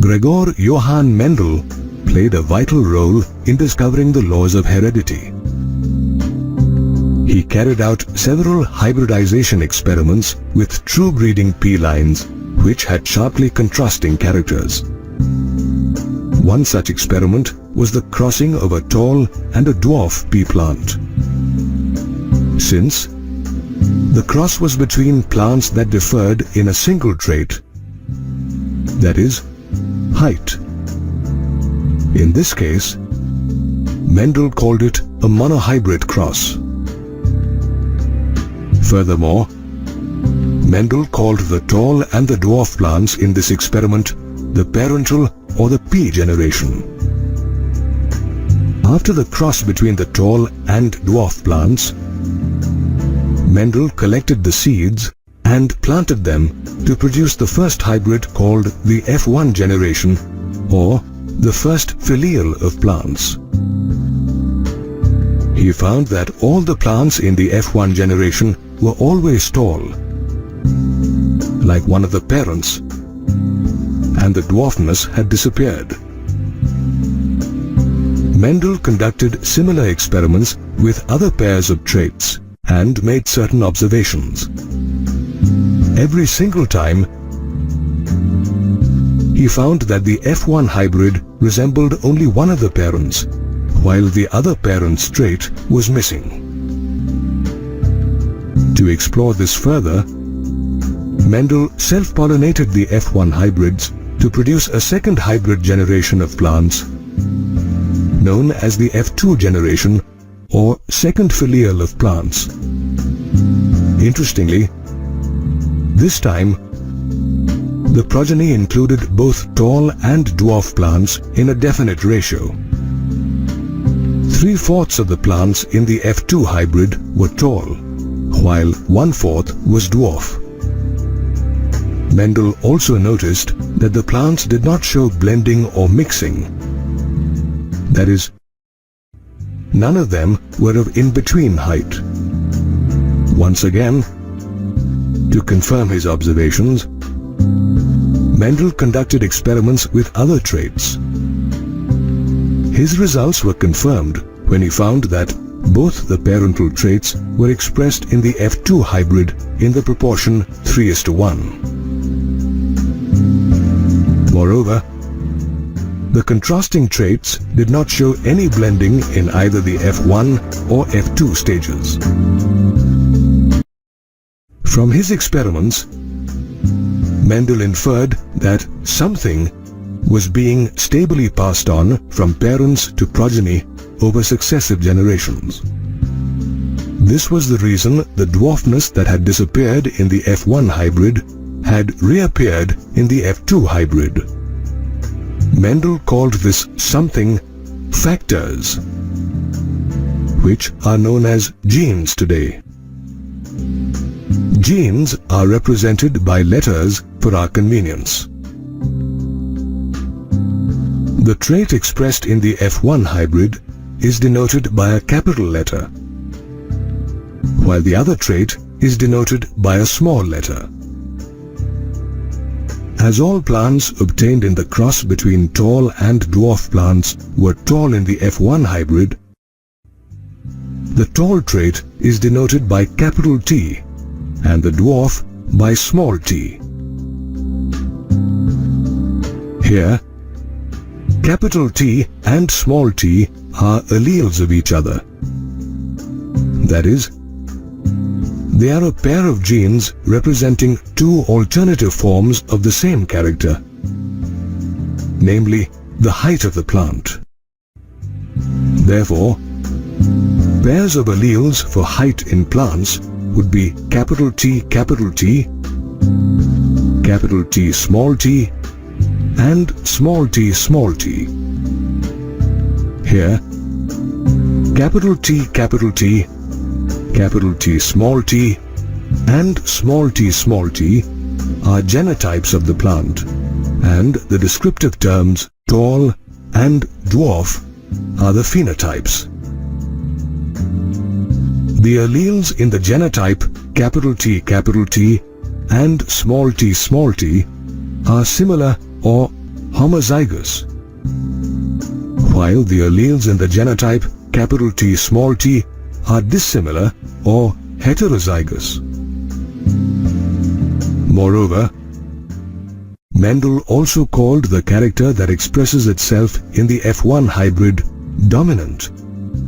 Gregor Johann Mendel played a vital role in discovering the laws of heredity. He carried out several hybridization experiments with true breeding pea lines which had sharply contrasting characters. One such experiment was the crossing of a tall and a dwarf pea plant. Since the cross was between plants that differed in a single trait, that is, height. In this case, Mendel called it a monohybrid cross. Furthermore, Mendel called the tall and the dwarf plants in this experiment the parental or the pea generation. After the cross between the tall and dwarf plants, Mendel collected the seeds and planted them to produce the first hybrid called the F1 generation, or the first filial of plants. He found that all the plants in the F1 generation were always tall, like one of the parents, and the dwarfness had disappeared. Mendel conducted similar experiments with other pairs of traits and made certain observations. Every single time, he found that the F1 hybrid resembled only one of the parents, while the other parent's trait was missing. To explore this further, Mendel self-pollinated the F1 hybrids to produce a second hybrid generation of plants, known as the F2 generation, or second filial of plants. Interestingly, this time, the progeny included both tall and dwarf plants in a definite ratio. 3/4 of the plants in the F2 hybrid were tall, while 1/4 was dwarf. Mendel also noticed that the plants did not show blending or mixing. That is, none of them were of in-between height. Once again, to confirm his observations, Mendel conducted experiments with other traits. His results were confirmed when he found that both the parental traits were expressed in the F2 hybrid in the proportion 3:1. Moreover, the contrasting traits did not show any blending in either the F1 or F2 stages. From his experiments, Mendel inferred that something was being stably passed on from parents to progeny over successive generations. This was the reason the dwarfness that had disappeared in the F1 hybrid had reappeared in the F2 hybrid. Mendel called this something factors, which are known as genes today. Genes are represented by letters for our convenience. The trait expressed in the F1 hybrid is denoted by a capital letter, while the other trait is denoted by a small letter. As all plants obtained in the cross between tall and dwarf plants were tall in the F1 hybrid, the tall trait is denoted by capital T and the dwarf by small t. Here, capital T and small t are alleles of each other. That is, they are a pair of genes representing two alternative forms of the same character, namely the height of the plant. Therefore, pairs of alleles for height in plants would be capital T, capital T, capital T, small t, and small t, small t. Here, capital T, capital T, capital T, small t, and small t, small t are genotypes of the plant, and the descriptive terms tall and dwarf are the phenotypes. The alleles in the genotype capital T, and small t are similar or homozygous, while the alleles in the genotype T small t are dissimilar or heterozygous. Moreover, Mendel also called the character that expresses itself in the F1 hybrid dominant,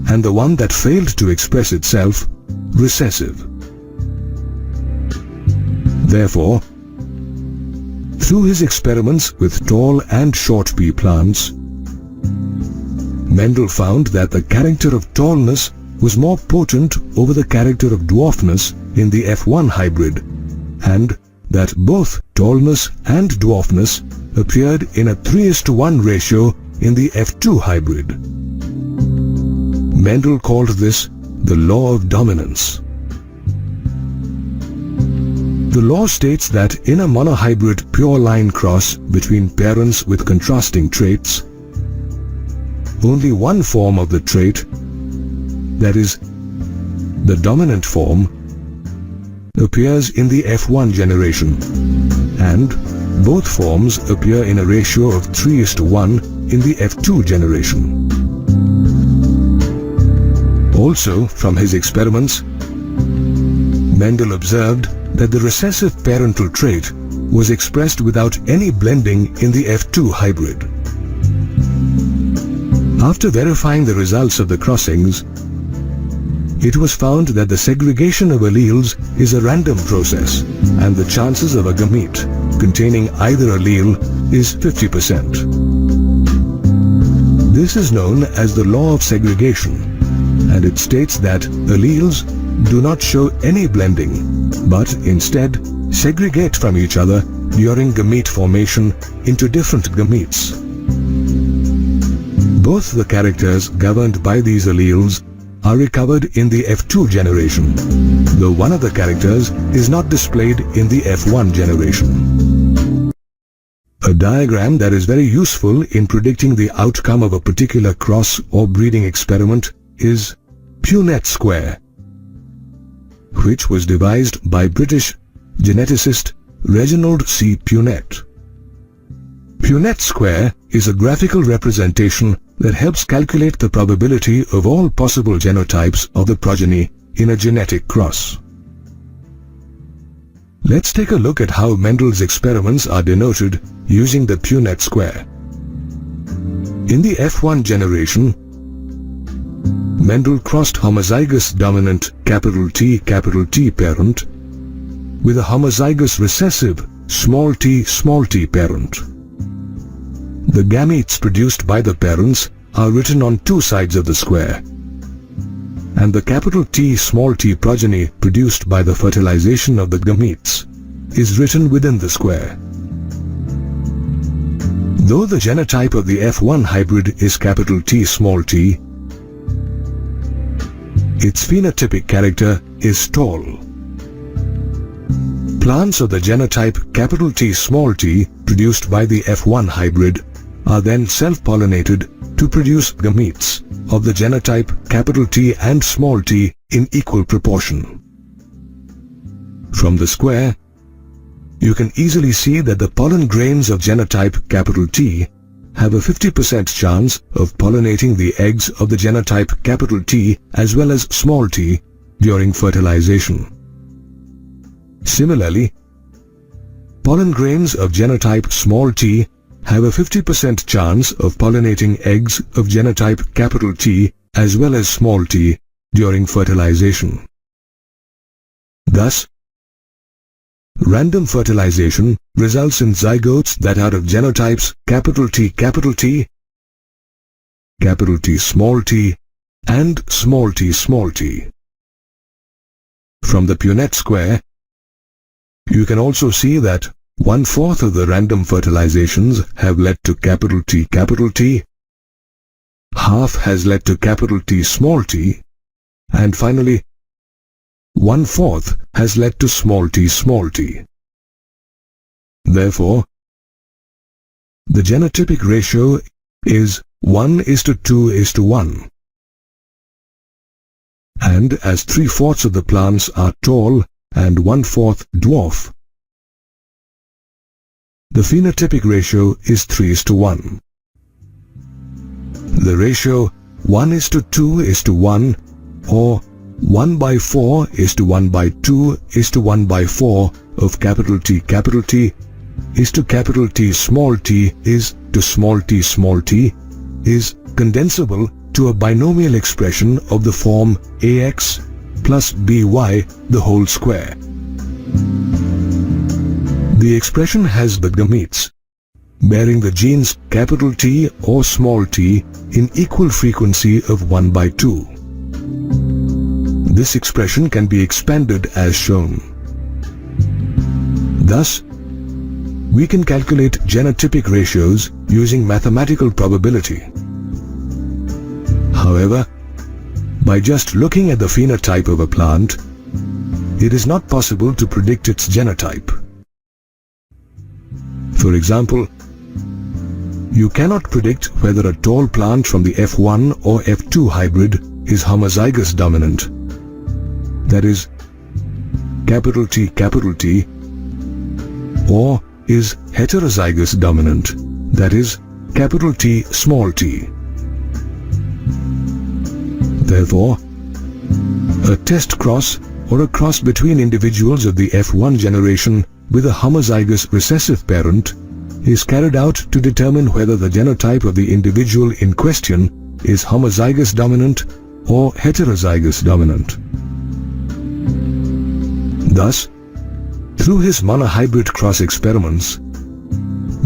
and the one that failed to express itself recessive. Therefore, through his experiments with tall and short pea plants, Mendel found that the character of tallness was more potent over the character of dwarfness in the F1 hybrid, and that both tallness and dwarfness appeared in a 3:1 ratio in the F2 hybrid. Mendel called this the law of dominance. The law states that in a monohybrid pure line cross between parents with contrasting traits, only one form of the trait, that is, the dominant form, appears in the F1 generation, and both forms appear in a ratio of 3:1 in the F2 generation. Also, from his experiments, Mendel observed that the recessive parental trait was expressed without any blending in the F2 hybrid. After verifying the results of the crossings, it was found that the segregation of alleles is a random process, and the chances of a gamete containing either allele is 50%. This is known as the law of segregation, and it states that alleles do not show any blending, but instead segregate from each other during gamete formation into different gametes. Both the characters governed by these alleles are recovered in the F2 generation, though one of the characters is not displayed in the F1 generation. A diagram that is very useful in predicting the outcome of a particular cross or breeding experiment is Punnett square, which was devised by British geneticist Reginald C. Punnett. Punnett square is a graphical representation that helps calculate the probability of all possible genotypes of the progeny in a genetic cross. Let's take a look at how Mendel's experiments are denoted using the Punnett square. In the F1 generation, Mendel crossed homozygous dominant T parent with a homozygous recessive t parent. The gametes produced by the parents are written on two sides of the square, and the T progeny produced by the fertilization of the gametes is written within the square. Though the genotype of the F1 hybrid is T, its phenotypic character is tall. Plants of the genotype T produced by the F1 hybrid are then self-pollinated to produce gametes of the genotype T and t in equal proportion. From the square, you can easily see that the pollen grains of genotype T have a 50% chance of pollinating the eggs of the genotype T as well as t during fertilization. Similarly, pollen grains of genotype t have a 50% chance of pollinating eggs of genotype T as well as t during fertilization. Thus, random fertilization results in zygotes that are of genotypes T, T and t. From the Punnett square, you can also see that 1/4 of the random fertilizations have led to T, half has led to T, and finally 1/4 has led to t. Therefore, the genotypic ratio is 1:2:1. And as 3/4 of the plants are tall and 1/4 dwarf, the phenotypic ratio is 3:1. The ratio 1:2:1 or 1/4:1/2:1/4 of capital T is to capital T small t is to small t is condensable to a binomial expression of the form ax plus by the whole square. The expression has the gametes bearing the genes capital T or small t in equal frequency of 1/2. This expression can be expanded as shown. Thus, we can calculate genotypic ratios using mathematical probability. However, by just looking at the phenotype of a plant, it is not possible to predict its genotype. For example, you cannot predict whether a tall plant from the F1 or F2 hybrid is homozygous dominant, that is, capital T, or is heterozygous dominant, that is, capital T, small t. Therefore, a test cross or a cross between individuals of the F1 generation with a homozygous recessive parent is carried out to determine whether the genotype of the individual in question is homozygous dominant or heterozygous dominant. Thus, through his monohybrid cross experiments,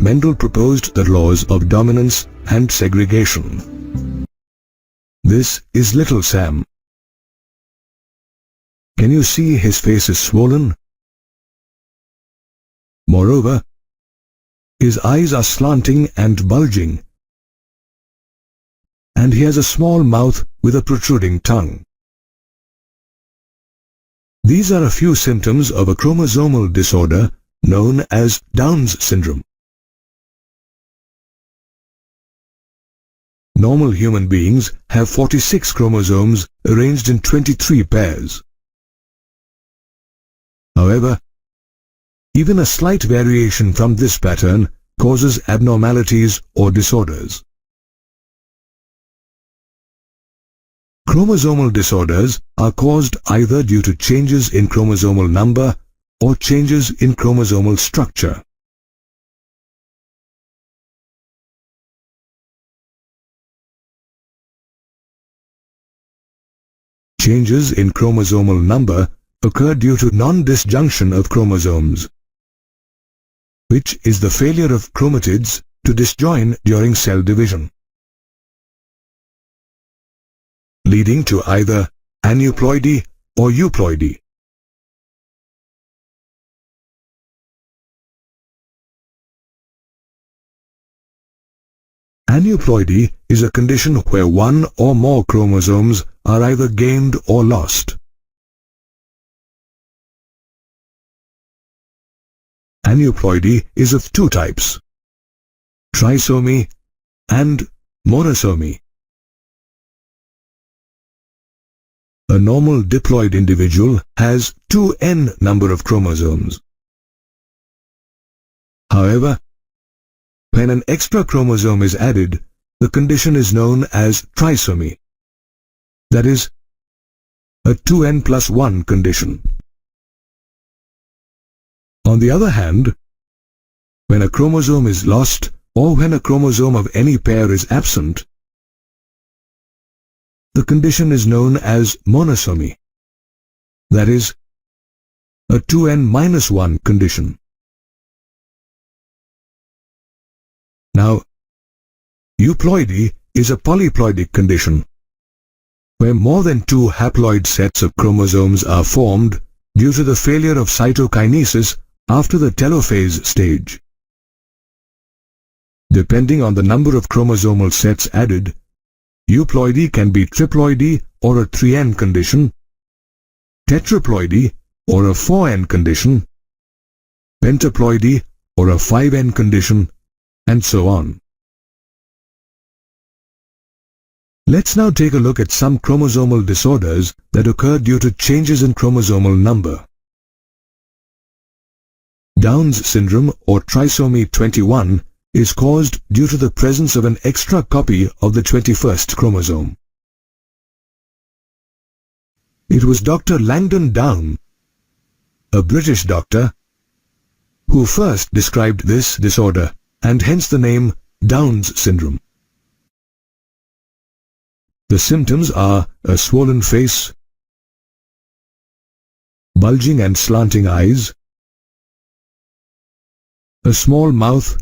Mendel proposed the laws of dominance and segregation. This is little Sam. Can you see his face is swollen? Moreover, his eyes are slanting and bulging, and he has a small mouth with a protruding tongue. These are a few symptoms of a chromosomal disorder known as Down's syndrome. Normal human beings have 46 chromosomes arranged in 23 pairs. However, even a slight variation from this pattern causes abnormalities or disorders. Chromosomal disorders are caused either due to changes in chromosomal number or changes in chromosomal structure. Changes in chromosomal number occur due to non-disjunction of chromosomes, which is the failure of chromatids to disjoin during cell division, leading to either aneuploidy or euploidy. Aneuploidy is a condition where one or more chromosomes are either gained or lost. Aneuploidy is of two types: trisomy and monosomy. A normal diploid individual has 2n number of chromosomes. However, when an extra chromosome is added, the condition is known as trisomy, that is, a 2n plus 1 condition. On the other hand, when a chromosome is lost or when a chromosome of any pair is absent, the condition is known as monosomy, that is, a 2n minus 1 condition. Now, euploidy is a polyploidic condition, where more than two haploid sets of chromosomes are formed due to the failure of cytokinesis after the telophase stage. Depending on the number of chromosomal sets added, euploidy can be triploidy or a 3n condition, tetraploidy or a 4n condition, pentaploidy or a 5n condition, and so on. Let's now take a look at some chromosomal disorders that occur due to changes in chromosomal number. Down's syndrome, or trisomy 21, is caused due to the presence of an extra copy of the 21st chromosome. It was Dr. Langdon Down, a British doctor, who first described this disorder, and hence the name Down's syndrome. The symptoms are a swollen face, bulging and slanting eyes, a small mouth,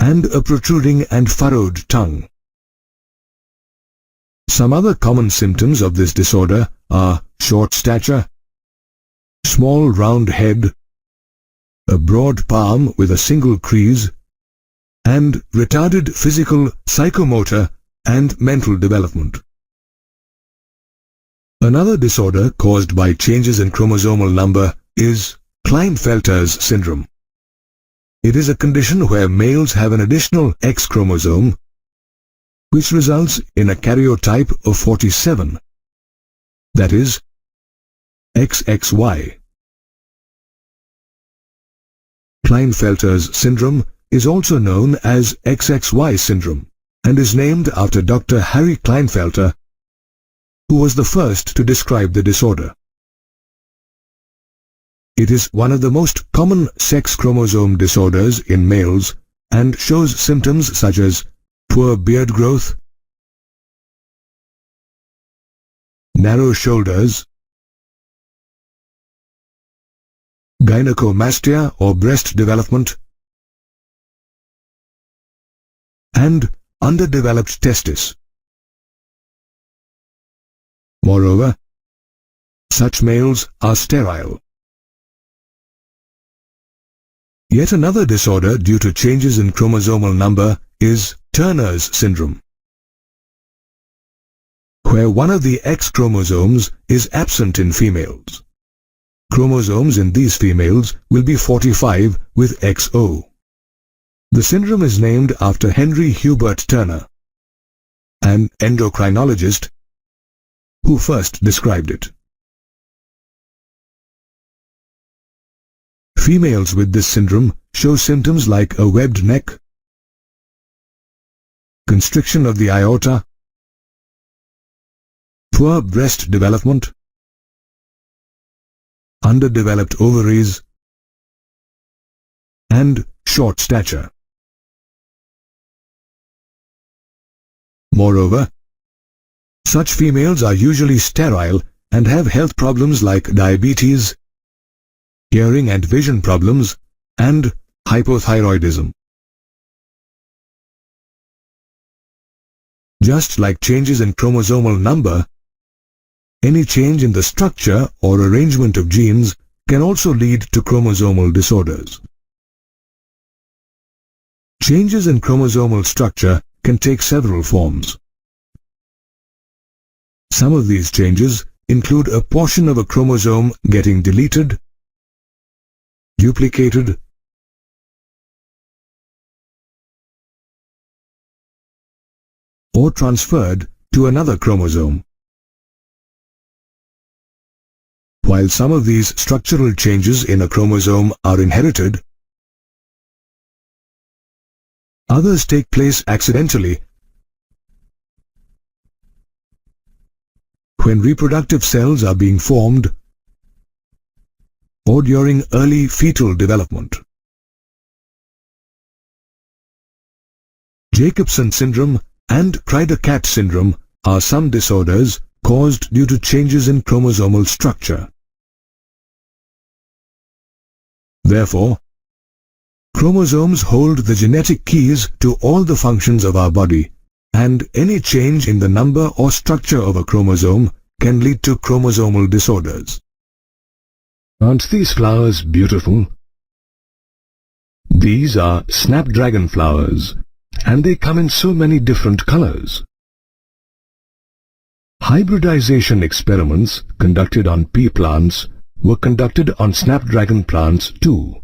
and a protruding and furrowed tongue. Some other common symptoms of this disorder are short stature, small round head, a broad palm with a single crease, and retarded physical, psychomotor, and mental development. Another disorder caused by changes in chromosomal number is Klinefelter's syndrome. It is a condition where males have an additional X chromosome, which results in a karyotype of 47, that is, XXY. Klinefelter's syndrome is also known as XXY syndrome and is named after Dr. Harry Klinefelter, who was the first to describe the disorder. It is one of the most common sex chromosome disorders in males and shows symptoms such as poor beard growth, narrow shoulders, gynecomastia or breast development, and underdeveloped testis. Moreover, such males are sterile. Yet another disorder due to changes in chromosomal number is Turner's syndrome, where one of the X chromosomes is absent in females. Chromosomes in these females will be 45 with XO. The syndrome is named after Henry Hubert Turner, an endocrinologist who first described it. Females with this syndrome show symptoms like a webbed neck, constriction of the aorta, poor breast development, underdeveloped ovaries, and short stature. Moreover, such females are usually sterile and have health problems like diabetes, hearing and vision problems, and hypothyroidism. Just like changes in chromosomal number, any change in the structure or arrangement of genes can also lead to chromosomal disorders. Changes in chromosomal structure can take several forms. Some of these changes include a portion of a chromosome getting deleted, duplicated, or transferred to another chromosome. While some of these structural changes in a chromosome are inherited, others take place accidentally when reproductive cells are being formed or during early fetal development. Jacobson syndrome and Kryder-Kat syndrome are some disorders caused due to changes in chromosomal structure. Therefore, chromosomes hold the genetic keys to all the functions of our body, and any change in the number or structure of a chromosome can lead to chromosomal disorders. Aren't these flowers beautiful? These are snapdragon flowers, and they come in so many different colors. Hybridization experiments conducted on pea plants were conducted on snapdragon plants too.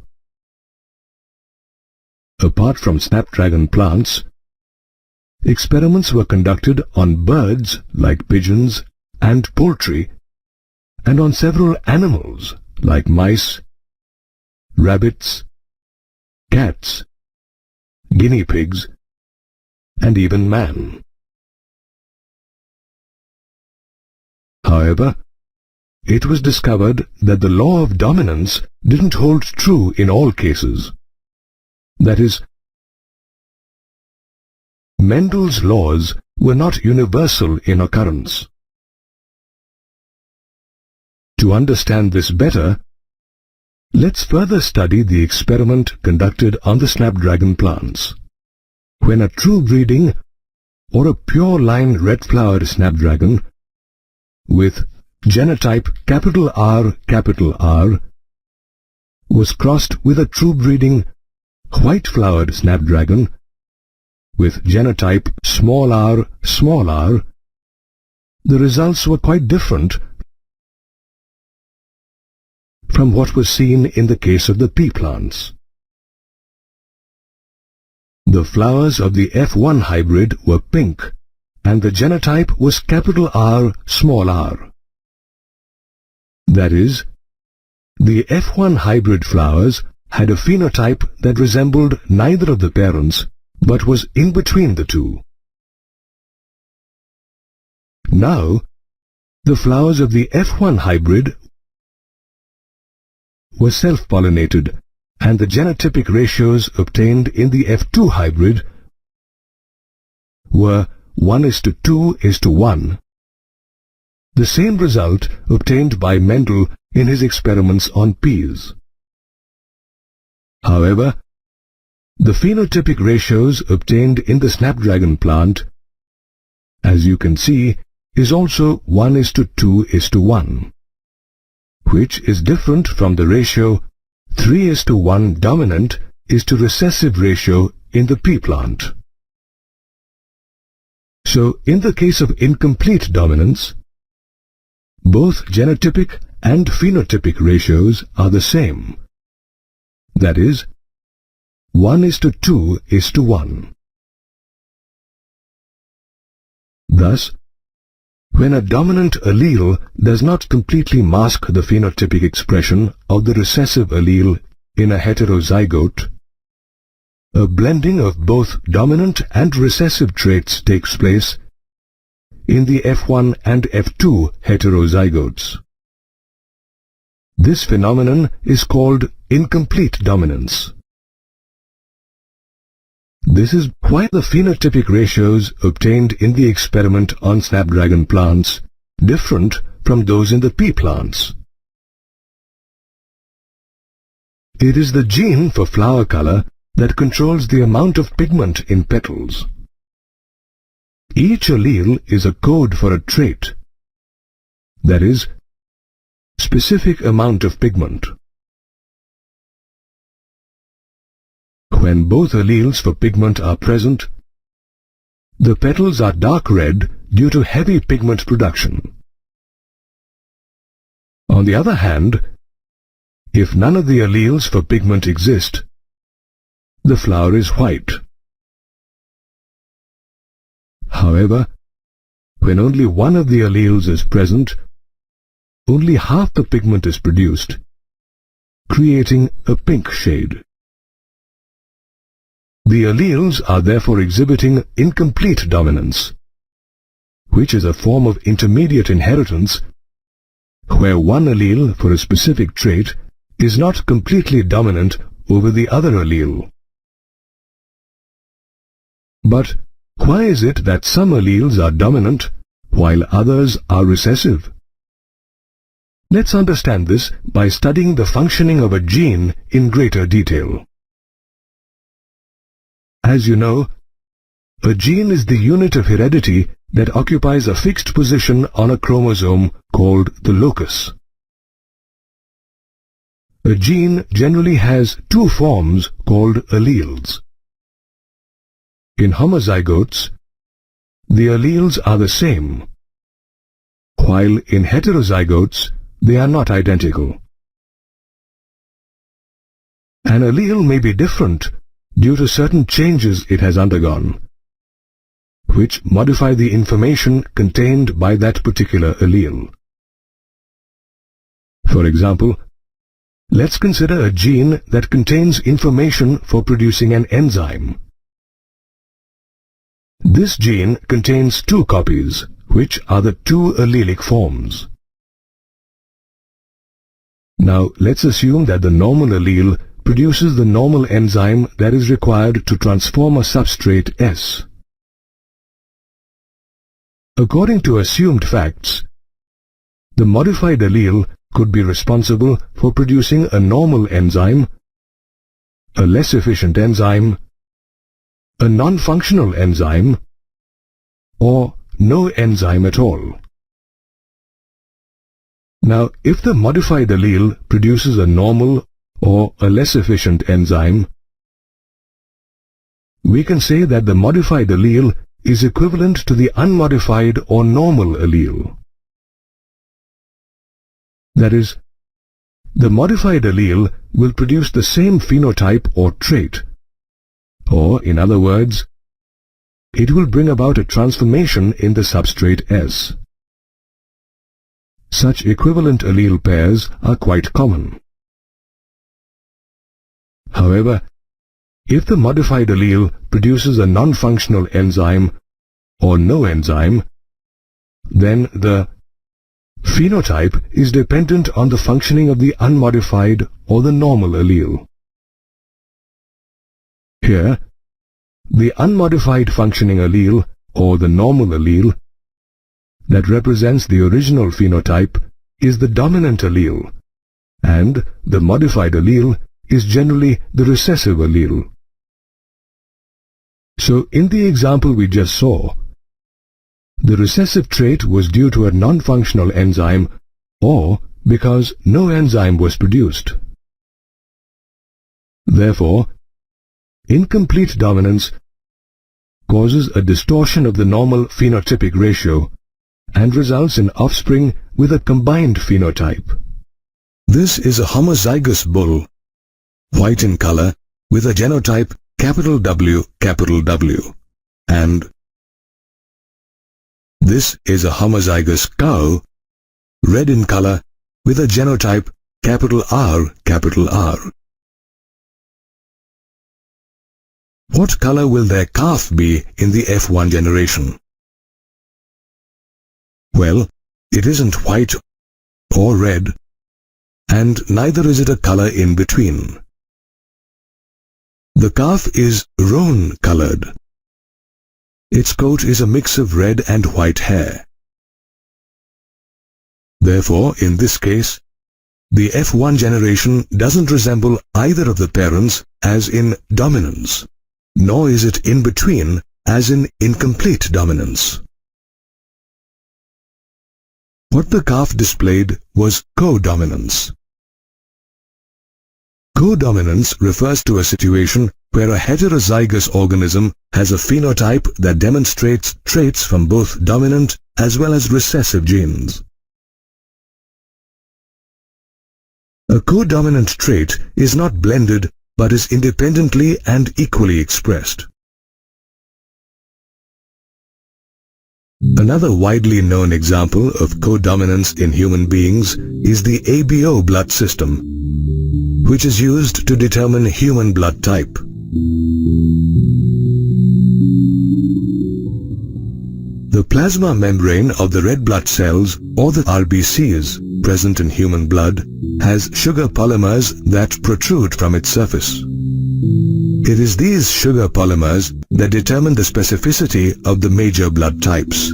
Apart from snapdragon plants, experiments were conducted on birds like pigeons and poultry, and on several animals like mice, rabbits, cats, guinea pigs, and even man. However, it was discovered that the law of dominance didn't hold true in all cases. That is, Mendel's laws were not universal in occurrence. To understand this better, let's further study the experiment conducted on the snapdragon plants. When a true breeding or a pure line red-flowered snapdragon with genotype R was crossed with a true breeding white-flowered snapdragon with genotype r, the results were quite different from what was seen in the case of the pea plants. The flowers of the F1 hybrid were pink, and the genotype was R. That is, the F1 hybrid flowers had a phenotype that resembled neither of the parents, but was in between the two. Now, the flowers of the F1 hybrid were self-pollinated, and the genotypic ratios obtained in the F2 hybrid were 1:2:1, the same result obtained by Mendel in his experiments on peas. However, the phenotypic ratios obtained in the snapdragon plant, as you can see, is also 1:2:1, which is different from the ratio 3:1 dominant is to recessive ratio in the pea plant. So, in the case of incomplete dominance, both genotypic and phenotypic ratios are the same. That is, 1:2:1. Thus, when a dominant allele does not completely mask the phenotypic expression of the recessive allele in a heterozygote, a blending of both dominant and recessive traits takes place in the F1 and F2 heterozygotes. This phenomenon is called incomplete dominance. This is why the phenotypic ratios obtained in the experiment on snapdragon plants different from those in the pea plants. It is the gene for flower color that controls the amount of pigment in petals. Each allele is a code for a trait, that is, specific amount of pigment. When both alleles for pigment are present, the petals are dark red due to heavy pigment production. On the other hand, if none of the alleles for pigment exist, the flower is white. However, when only one of the alleles is present, only half the pigment is produced, creating a pink shade. The alleles are therefore exhibiting incomplete dominance, which is a form of intermediate inheritance where one allele for a specific trait is not completely dominant over the other allele. But why is it that some alleles are dominant while others are recessive? Let's understand this by studying the functioning of a gene in greater detail. As you know, a gene is the unit of heredity that occupies a fixed position on a chromosome called the locus. A gene generally has two forms called alleles. In homozygotes, the alleles are the same, while in heterozygotes, they are not identical. An allele may be different due to certain changes it has undergone, which modify the information contained by that particular allele. For example, Let's consider a gene that contains information for producing an enzyme. This gene contains two copies, which are the two allelic forms. Now, let's assume that the normal allele produces the normal enzyme that is required to transform a substrate S. According to assumed facts, the modified allele could be responsible for producing a normal enzyme, a less efficient enzyme, a non-functional enzyme, or no enzyme at all. Now, if the modified allele produces a normal or a less efficient enzyme, we can say that the modified allele is equivalent to the unmodified or normal allele. That is, the modified allele will produce the same phenotype or trait, or in other words, it will bring about a transformation in the substrate S. Such equivalent allele pairs are quite common. However, if the modified allele produces a non-functional enzyme or no enzyme, then the phenotype is dependent on the functioning of the unmodified or the normal allele. Here, the unmodified functioning allele or the normal allele that represents the original phenotype is the dominant allele, and the modified allele is generally the recessive allele. So, in the example we just saw, the recessive trait was due to a non-functional enzyme or because no enzyme was produced. Therefore, incomplete dominance causes a distortion of the normal phenotypic ratio and results in offspring with a combined phenotype. This is a homozygous bull, white in color, with a genotype W, and this is a homozygous cow, red in color, with a genotype R. What color will their calf be in the F1 generation? Well, it isn't white or red, and neither is it a color in between. The calf is roan-colored. Its coat is a mix of red and white hair. Therefore, in this case, the F1 generation doesn't resemble either of the parents as in dominance, nor is it in between as in incomplete dominance. What the calf displayed was codominance. Codominance refers to a situation where a heterozygous organism has a phenotype that demonstrates traits from both dominant as well as recessive genes. A codominant trait is not blended but is independently and equally expressed. Another widely known example of codominance in human beings is the ABO blood system, which is used to determine human blood type. The plasma membrane of the red blood cells, or the RBCs, present in human blood, has sugar polymers that protrude from its surface. It is these sugar polymers that determine the specificity of the major blood types.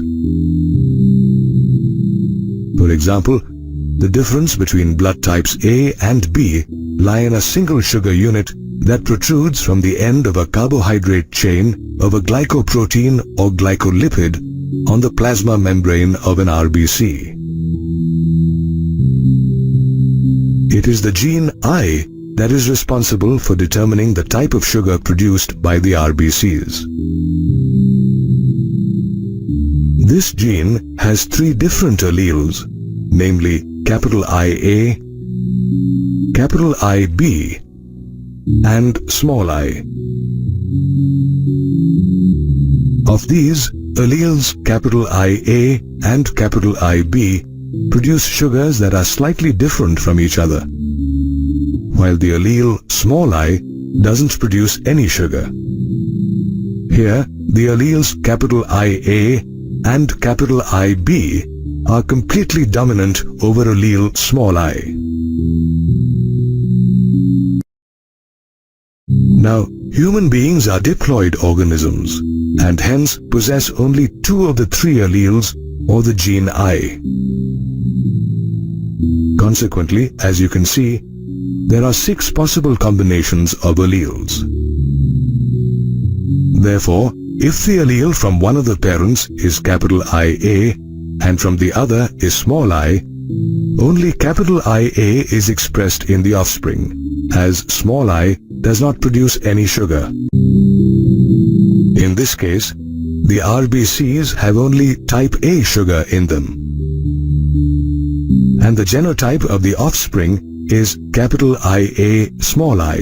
For example, the difference between blood types A and B lie in a single sugar unit that protrudes from the end of a carbohydrate chain of a glycoprotein or glycolipid on the plasma membrane of an RBC. It is the gene I that is responsible for determining the type of sugar produced by the RBCs. This gene has three different alleles, namely IA, IB, and small I. Of these, alleles IA and IB produce sugars that are slightly different from each other. while the allele small I doesn't produce any sugar. Here, the alleles capital IA and capital IB are completely dominant over allele small I. Now, human beings are diploid organisms and hence possess only 2 of the 3 alleles or the gene I. Consequently, as you can see, there are 6 possible combinations of alleles. Therefore, if the allele from one of the parents is capital IA and from the other is small I, only capital IA is expressed in the offspring, as small I does not produce any sugar. In this case, the RBCs have only type A sugar in them, and the genotype of the offspring is capital IA small I,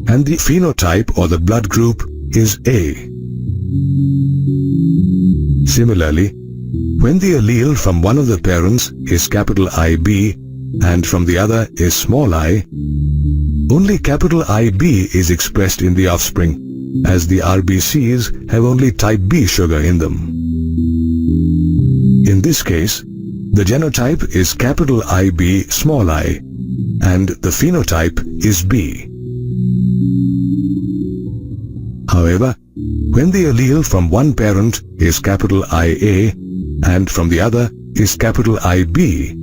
and the phenotype or the blood group is A. Similarly, when the allele from one of the parents is capital IB and from the other is small I, only capital IB is expressed in the offspring, as the RBCs have only type B sugar in them. In this case, the genotype is capital IB small I, and the phenotype is B. However, when the allele from one parent is capital IA and from the other is capital IB,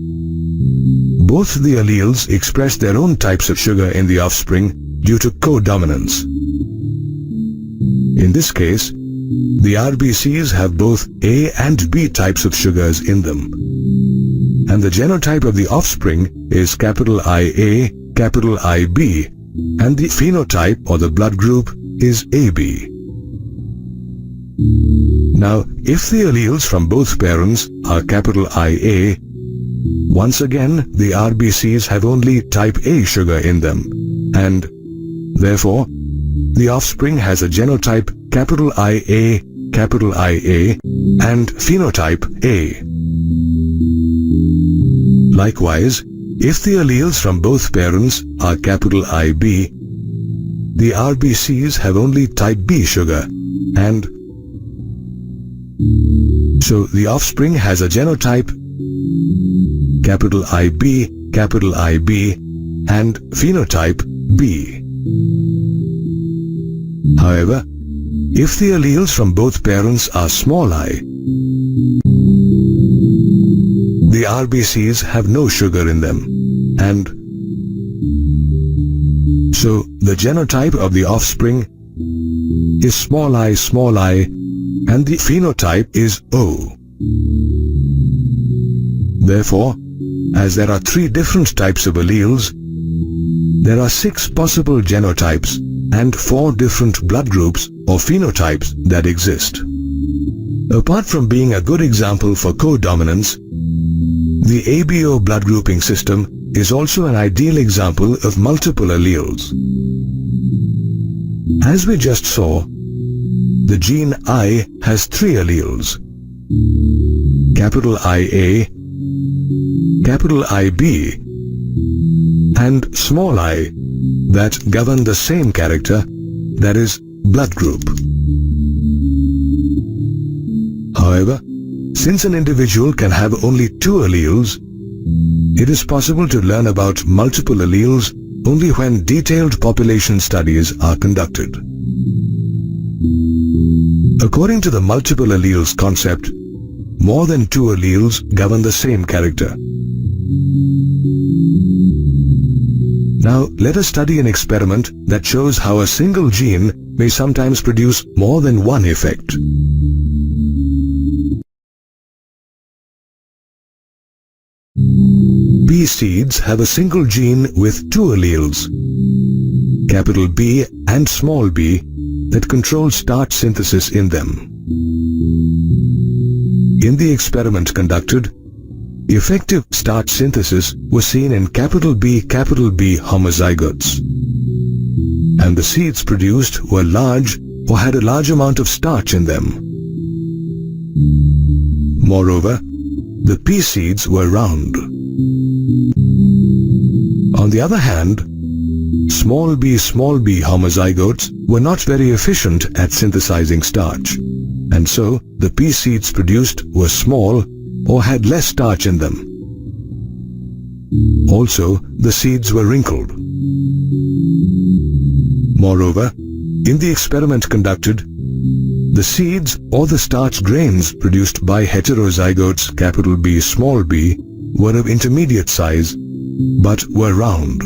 both the alleles express their own types of sugar in the offspring due to codominance. In this case, the RBCs have both A and B types of sugars in them, and the genotype of the offspring is capital IA, capital IB, and the phenotype or the blood group is AB. Now, if the alleles from both parents are capital IA, once again the RBCs have only type A sugar in them, and therefore the offspring has a genotype capital IA, capital IA, and phenotype A. Likewise, if the alleles from both parents are capital IB, the RBCs have only type B sugar, and so the offspring has a genotype capital IB, capital IB, and phenotype B. However, if the alleles from both parents are small I, the RBCs have no sugar in them, and so the genotype of the offspring is small I, and the phenotype is O. Therefore, as there are 3 different types of alleles, there are 6 possible genotypes and 4 different blood groups or phenotypes that exist. Apart from being a good example for codominance, the ABO blood grouping system is also an ideal example of multiple alleles. As we just saw, the gene I has 3 alleles, capital IA, capital IB, and small I, that govern the same character, that is, blood group. However, since an individual can have only 2 alleles, it is possible to learn about multiple alleles only when detailed population studies are conducted. According to the multiple alleles concept, more than 2 alleles govern the same character. Now, let us study an experiment that shows how a single gene may sometimes produce more than one effect. Pea seeds have a single gene with 2 alleles, capital B and small b, that control starch synthesis in them. In the experiment conducted, effective starch synthesis was seen in capital B homozygotes, and the seeds produced were large or had a large amount of starch in them. Moreover, the pea seeds were round. On the other hand, small b homozygotes were not very efficient at synthesizing starch, and so the pea seeds produced were small or had less starch in them. Also, the seeds were wrinkled. Moreover, in the experiment conducted, the seeds or the starch grains produced by heterozygotes B were of intermediate size but were round.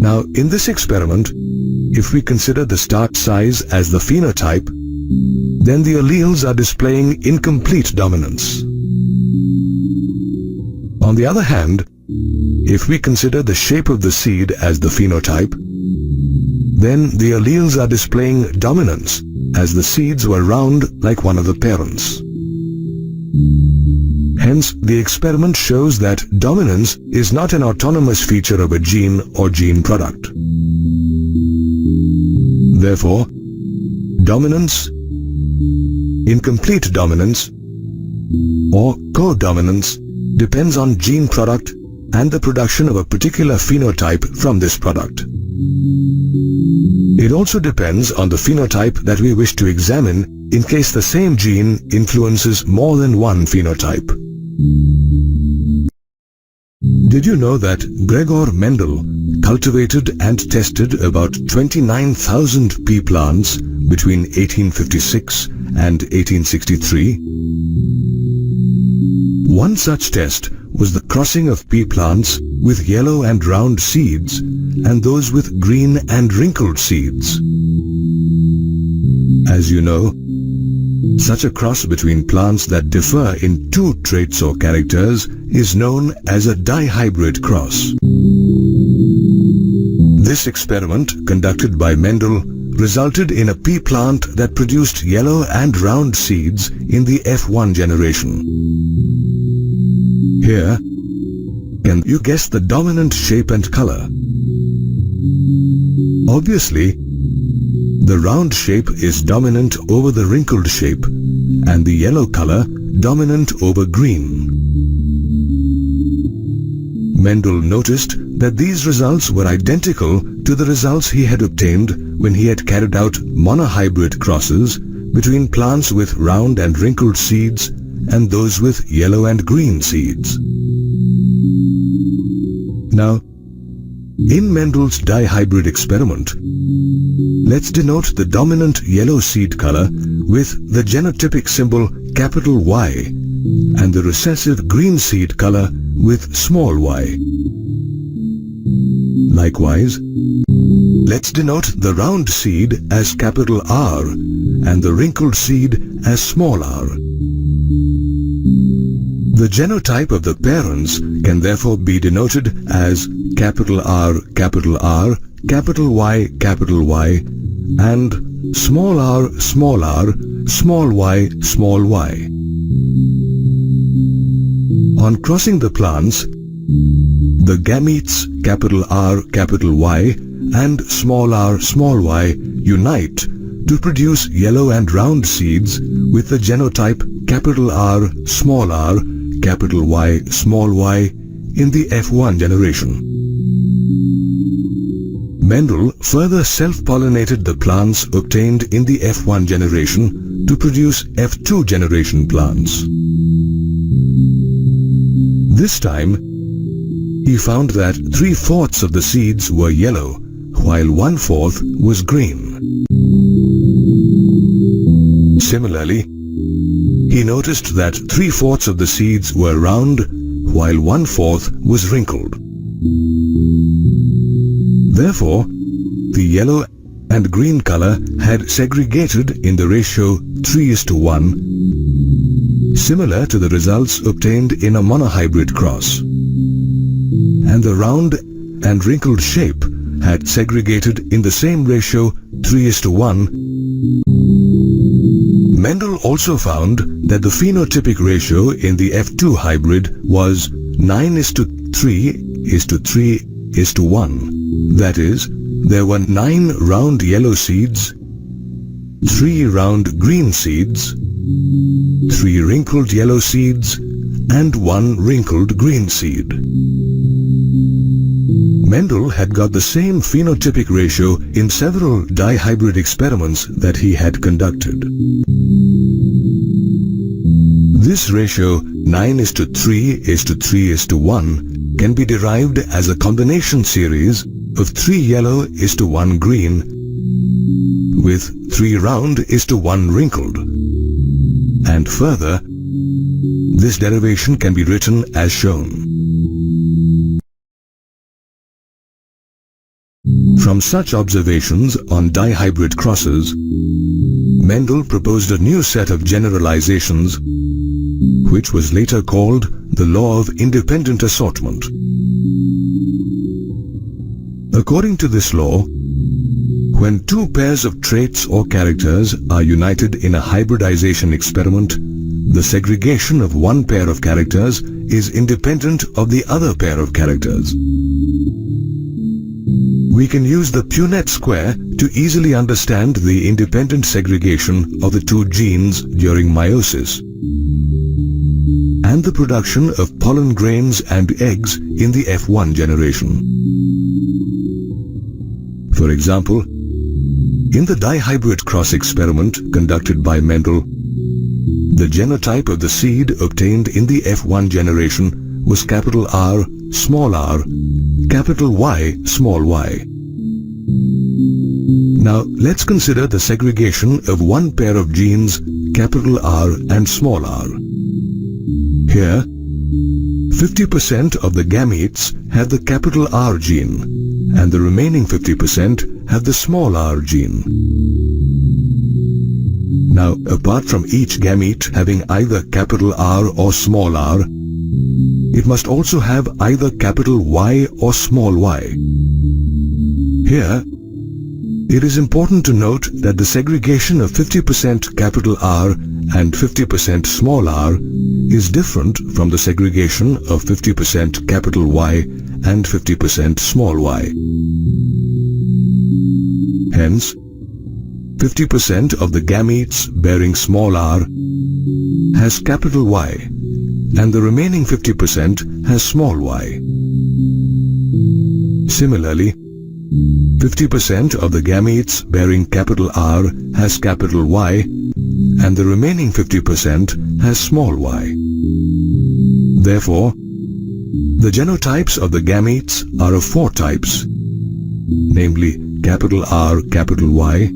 Now, in this experiment, if we consider the starch size as the phenotype, then the alleles are displaying incomplete dominance. On the other hand, if we consider the shape of the seed as the phenotype, then the alleles are displaying dominance, as the seeds were round like one of the parents. Hence, the experiment shows that dominance is not an autonomous feature of a gene or gene product. Therefore, dominance, incomplete dominance, or codominance depends on gene product and the production of a particular phenotype from this product. It also depends on the phenotype that we wish to examine in case the same gene influences more than one phenotype. Did you know that Gregor Mendel cultivated and tested about 29,000 pea plants between 1856 and 1863? One such test was the crossing of pea plants with yellow and round seeds and those with green and wrinkled seeds. As you know, such a cross between plants that differ in two traits or characters is known as a dihybrid cross. This experiment, conducted by Mendel, resulted in a pea plant that produced yellow and round seeds in the F1 generation. Here, can you guess the dominant shape and color? Obviously, the round shape is dominant over the wrinkled shape and the yellow color dominant over green. Mendel noticed that these results were identical to the results he had obtained when he had carried out monohybrid crosses between plants with round and wrinkled seeds and those with yellow and green seeds. Now, in Mendel's dihybrid experiment, let's denote the dominant yellow seed color with the genotypic symbol capital Y and the recessive green seed color with small y. Likewise, let's denote the round seed as capital R and the wrinkled seed as small r. The genotype of the parents can therefore be denoted as capital R, capital Y, and small r, small y, small y. On crossing the plants, the gametes capital R, capital Y and small r, small y unite to produce yellow and round seeds with the genotype capital R, capital Y, small y in the F1 generation. Mendel further self-pollinated the plants obtained in the F1 generation to produce F2 generation plants. This time, he found that 3/4 of the seeds were yellow, while 1/4 was green. Similarly, he noticed that 3/4 of the seeds were round, while 1/4 was wrinkled. Therefore, the yellow and green color had segregated in the ratio 3:1, similar to the results obtained in a monohybrid cross. And the round and wrinkled shape had segregated in the same ratio 3:1. Mendel also found that the phenotypic ratio in the F2 hybrid was 9:3:3:1. That is, there were 9 round yellow seeds, 3 round green seeds, 3 wrinkled yellow seeds, and 1 wrinkled green seed. Mendel had got the same phenotypic ratio in several dihybrid experiments that he had conducted. This ratio 9:3:3:1 can be derived as a combination series of 3 yellow:1 green with 3 round:1 wrinkled. And further, this derivation can be written as shown. From such observations on dihybrid crosses, Mendel proposed a new set of generalizations which was later called the law of independent assortment. According to this law, when 2 pairs of traits or characters are united in a hybridization experiment, the segregation of one pair of characters is independent of the other pair of characters. We can use the Punnett square to easily understand the independent segregation of the 2 genes during meiosis and the production of pollen grains and eggs in the F1 generation. For example, in the dihybrid cross experiment conducted by Mendel, the genotype of the seed obtained in the F1 generation was capital R, small r, capital Y, small y. Now let's consider the segregation of one pair of genes, capital R and small r. Here, 50% of the gametes have the capital R gene, and the remaining 50% have the small r gene. Now, apart from each gamete having either capital R or small r, it must also have either capital Y or small y. Here, it is important to note that the segregation of 50% capital R and 50% small r is different from the segregation of 50% capital Y and 50% small y. Hence, 50% of the gametes bearing small r has capital Y, and the remaining 50% has small y. Similarly, 50% of the gametes bearing capital R has capital Y, and the remaining 50% has small y. Therefore, the genotypes of the gametes are of 4 types, namely capital R, capital Y,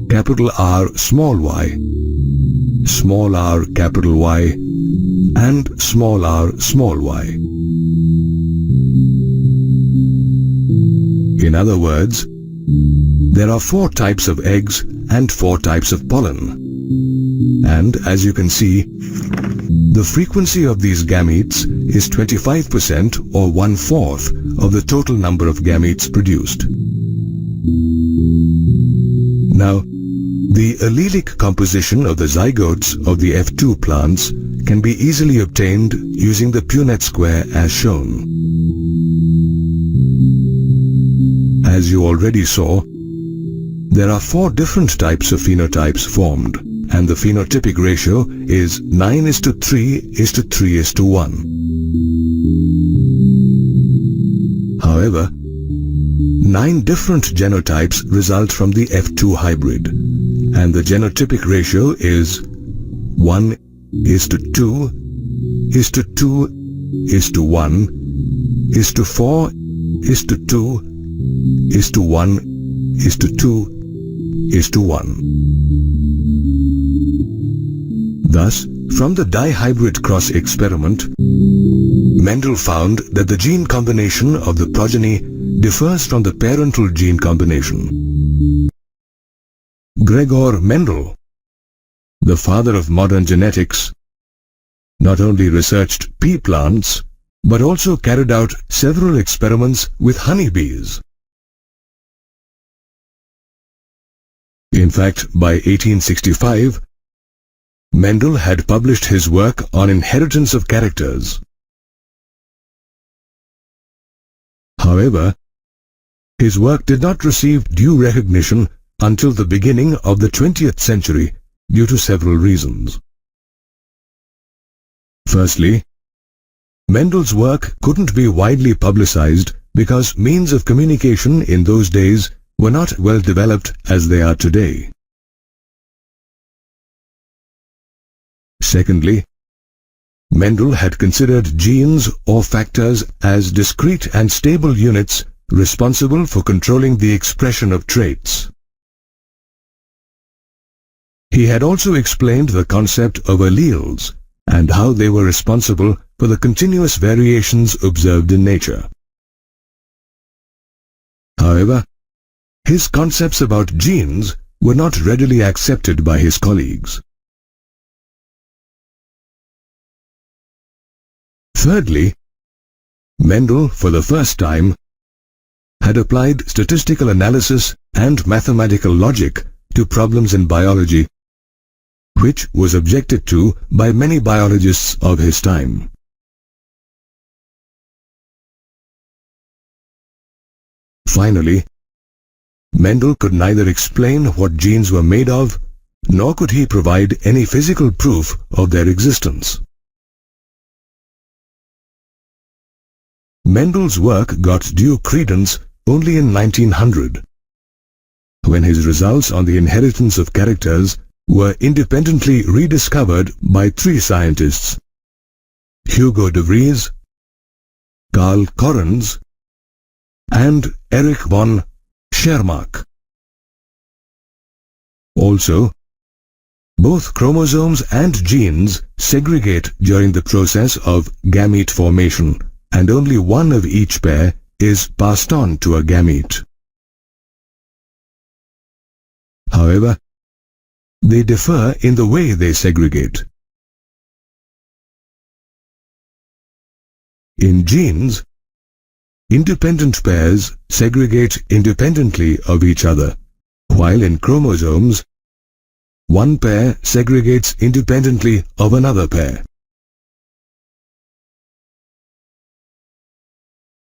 capital R, small y, small r, capital Y, and small r, small y. In other words, there are 4 types of eggs and 4 types of pollen. And as you can see, the frequency of these gametes is 25% or 1/4 of the total number of gametes produced. Now, the allelic composition of the zygotes of the F2 plants can be easily obtained using the Punnett square as shown. As you already saw, there are 4 different types of phenotypes formed, and the phenotypic ratio is 9:3:3:1. However, 9 different genotypes result from the F2 hybrid, and the genotypic ratio is 1:2:1:4:2:1:2:1. Thus, from the dihybrid cross experiment, Mendel found that the gene combination of the progeny differs from the parental gene combination. Gregor Mendel, the father of modern genetics, not only researched pea plants, but also carried out several experiments with honeybees. In fact, by 1865, Mendel had published his work on inheritance of characters. However, his work did not receive due recognition until the beginning of the 20th century due to several reasons. Firstly, Mendel's work couldn't be widely publicized because means of communication in those days were not well developed as they are today. Secondly, Mendel had considered genes or factors as discrete and stable units responsible for controlling the expression of traits. He had also explained the concept of alleles and how they were responsible for the continuous variations observed in nature. However, his concepts about genes were not readily accepted by his colleagues. Thirdly, Mendel, for the first time, had applied statistical analysis and mathematical logic to problems in biology, which was objected to by many biologists of his time. Finally, Mendel could neither explain what genes were made of, nor could he provide any physical proof of their existence. Mendel's work got due credence only in 1900, when his results on the inheritance of characters were independently rediscovered by three scientists: Hugo de Vries, Carl Correns, and Erich von Schermach. Also, both chromosomes and genes segregate during the process of gamete formation, and only one of each pair is passed on to a gamete. However, they differ in the way they segregate. In genes, independent pairs segregate independently of each other, while in chromosomes, one pair segregates independently of another pair.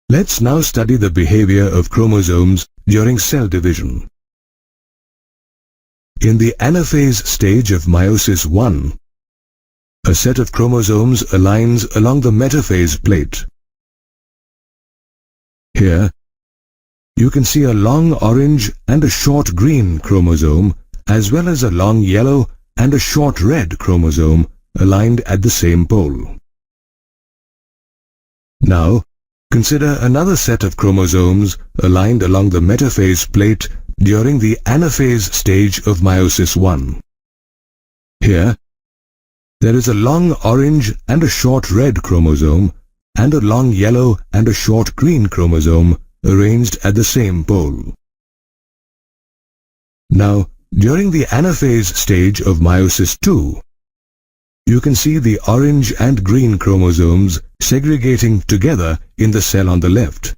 Let's now study the behavior of chromosomes during cell division. In the anaphase stage of meiosis I, a set of chromosomes aligns along the metaphase plate. Here, you can see a long orange and a short green chromosome, as well as a long yellow and a short red chromosome aligned at the same pole. Now, consider another set of chromosomes aligned along the metaphase plate during the anaphase stage of meiosis I. Here, there is a long orange and a short red chromosome and a long yellow and a short green chromosome arranged at the same pole. Now, during the anaphase stage of meiosis II, you can see the orange and green chromosomes segregating together in the cell on the left,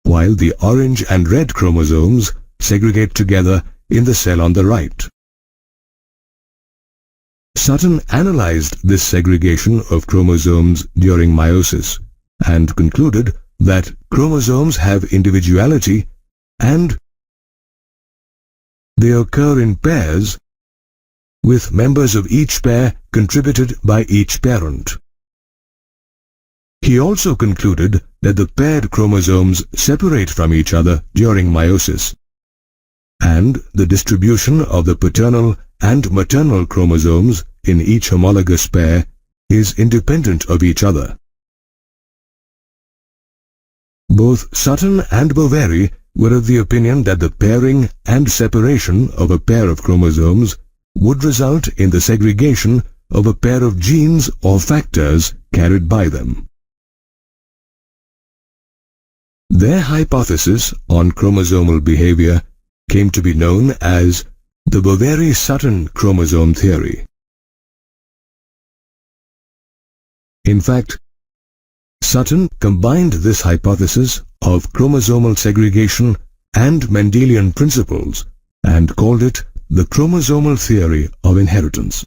while the orange and red chromosomes segregate together in the cell on the right. Sutton analyzed this segregation of chromosomes during meiosis and concluded that chromosomes have individuality and they occur in pairs, with members of each pair contributed by each parent. He also concluded that the paired chromosomes separate from each other during meiosis, and the distribution of the paternal and maternal chromosomes in each homologous pair is independent of each other. Both Sutton and Boveri were of the opinion that the pairing and separation of a pair of chromosomes would result in the segregation of a pair of genes or factors carried by them. Their hypothesis on chromosomal behavior came to be known as the Boveri-Sutton chromosome theory. In fact, Sutton combined this hypothesis of chromosomal segregation and Mendelian principles and called it the chromosomal theory of inheritance.